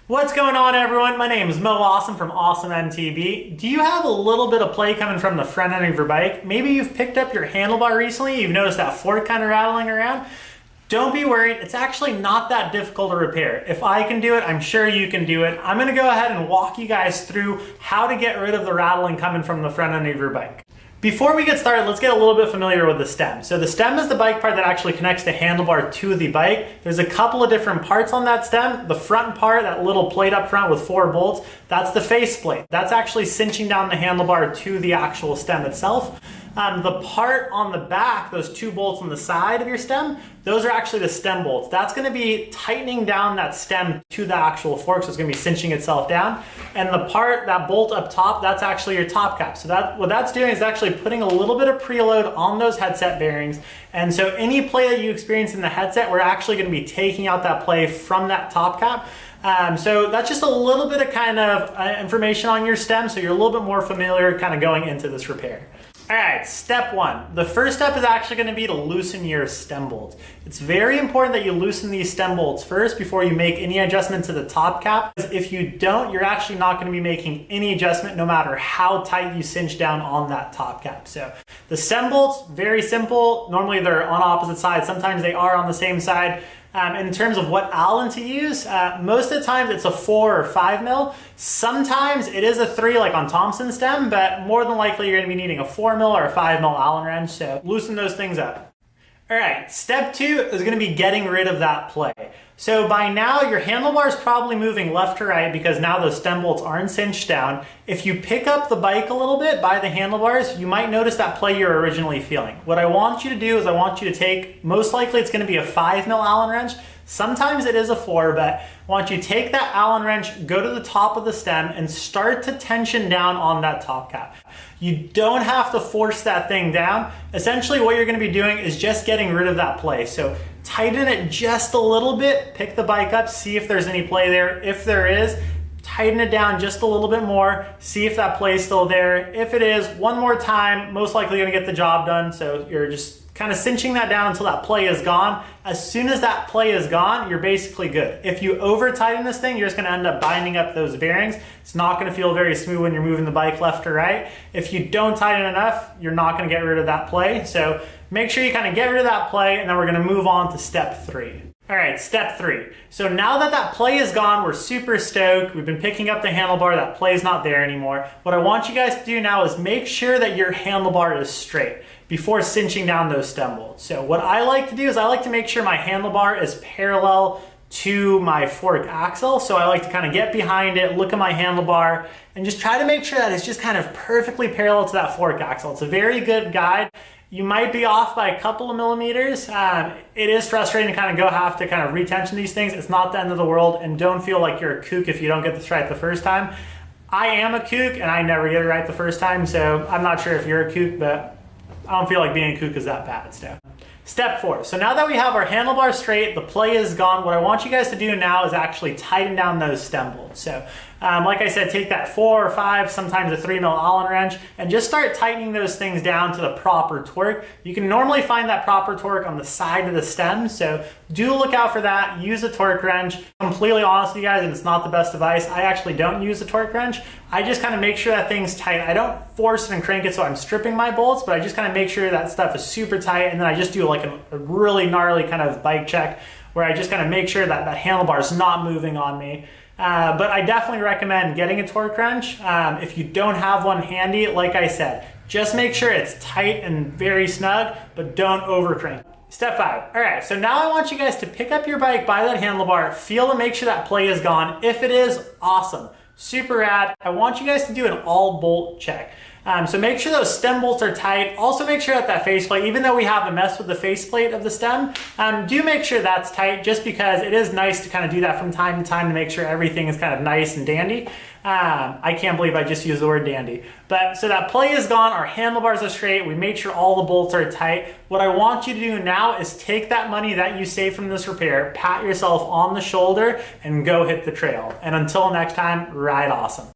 What's going on, everyone? My name is Mo Awesome from Awesome MTB. Do you have a little bit of play coming from the front end of your bike? Maybe you've picked up your handlebar recently, you've noticed that fork kind of rattling around. Don't be worried, it's actually not that difficult to repair. If I can do it, I'm sure you can do it. I'm gonna go ahead and walk you guys through how to get rid of the rattling coming from the front end of your bike. Before we get started, let's get a little bit familiar with the stem. So the stem is the bike part that actually connects the handlebar to the bike. There's a couple of different parts on that stem. The front part, that little plate up front with 4 bolts, that's the face plate. That's actually cinching down the handlebar to the actual stem itself. The part on the back, those 2 bolts on the side of your stem, those are actually the stem bolts. That's gonna be tightening down that stem to the actual fork, so it's gonna be cinching itself down. And the part, that bolt up top, that's actually your top cap. So what that's doing is actually putting a little bit of preload on those headset bearings. And so any play that you experience in the headset, we're actually gonna be taking out that play from that top cap. So that's just a little bit of kind of information on your stem, so you're a little bit more familiar kind of going into this repair. All right, step 1. The first step is actually going to be to loosen your stem bolts. It's very important that you loosen these stem bolts first before you make any adjustment to the top cap. If you don't, you're actually not going to be making any adjustment no matter how tight you cinch down on that top cap. So the stem bolts, very simple. Normally they're on opposite sides. Sometimes they are on the same side. In terms of what Allen to use, most of the time it's a 4 or 5 mil. Sometimes it is a 3 like on Thompson's stem, but more than likely you're gonna be needing a 4 mil or a 5 mil Allen wrench, so loosen those things up. All right, step 2 is gonna be getting rid of that play. So by now your handlebar is probably moving left to right because now those stem bolts aren't cinched down. If you pick up the bike a little bit by the handlebars, you might notice that play you're originally feeling. What I want you to do is I want you to take, most likely it's gonna be a 5 mil Allen wrench. Sometimes it is a 4, but I want you to take that Allen wrench, go to the top of the stem and start to tension down on that top cap. You don't have to force that thing down. Essentially what you're gonna be doing is just getting rid of that play. So tighten it just a little bit, pick the bike up, see if there's any play there. If there is, tighten it down just a little bit more, see if that play is still there. If it is, one more time, most likely gonna get the job done. So you're just kind of cinching that down until that play is gone. As soon as that play is gone, you're basically good. If you over tighten this thing, you're just gonna end up binding up those bearings. It's not gonna feel very smooth when you're moving the bike left or right. If you don't tighten enough, you're not gonna get rid of that play. So make sure you kind of get rid of that play, and then we're gonna move on to step 3. All right, step 3. So now that that play is gone, we're super stoked. We've been picking up the handlebar, that play's not there anymore. What I want you guys to do now is make sure that your handlebar is straight before cinching down those stem bolts. So what I like to do is I like to make sure my handlebar is parallel to my fork axle. So I like to kind of get behind it, look at my handlebar, and just try to make sure that it's just kind of perfectly parallel to that fork axle. It's a very good guide. You might be off by a couple of millimeters. It is frustrating to kind of have to kind of retension these things. It's not the end of the world, and don't feel like you're a kook if you don't get this right the first time. I am a kook and I never get it right the first time, so I'm not sure if you're a kook, but I don't feel like being a kook is that bad. Step 4. So now that we have our handlebar straight, the play is gone, what I want you guys to do now is actually tighten down those stem bolts. So like I said, take that 4 or 5, sometimes a 3 mil Allen wrench, and just start tightening those things down to the proper torque. You can normally find that proper torque on the side of the stem, so do look out for that. Use a torque wrench. Completely honest with you guys, and it's not the best advice, I actually don't use a torque wrench. I just kind of make sure that thing's tight. I don't force it and crank it so I'm stripping my bolts, but I just kind of make sure that stuff is super tight, and then I just do like a really gnarly kind of bike check where I just kind of make sure that that handlebar is not moving on me. But I definitely recommend getting a torque wrench. If you don't have one handy, like I said, just make sure it's tight and very snug, but don't over crank. Step 5. All right, so now I want you guys to pick up your bike by that handlebar, feel to make sure that play is gone. If it is, awesome, super rad. I want you guys to do an all bolt check. So make sure those stem bolts are tight. Also make sure that that faceplate, even though we haven't messed with the faceplate of the stem, do make sure that's tight, just because it is nice to kind of do that from time to time to make sure everything is kind of nice and dandy. I can't believe I just used the word dandy. But so that play is gone, our handlebars are straight, we made sure all the bolts are tight. What I want you to do now is take that money that you saved from this repair, pat yourself on the shoulder, and go hit the trail. And until next time, ride awesome.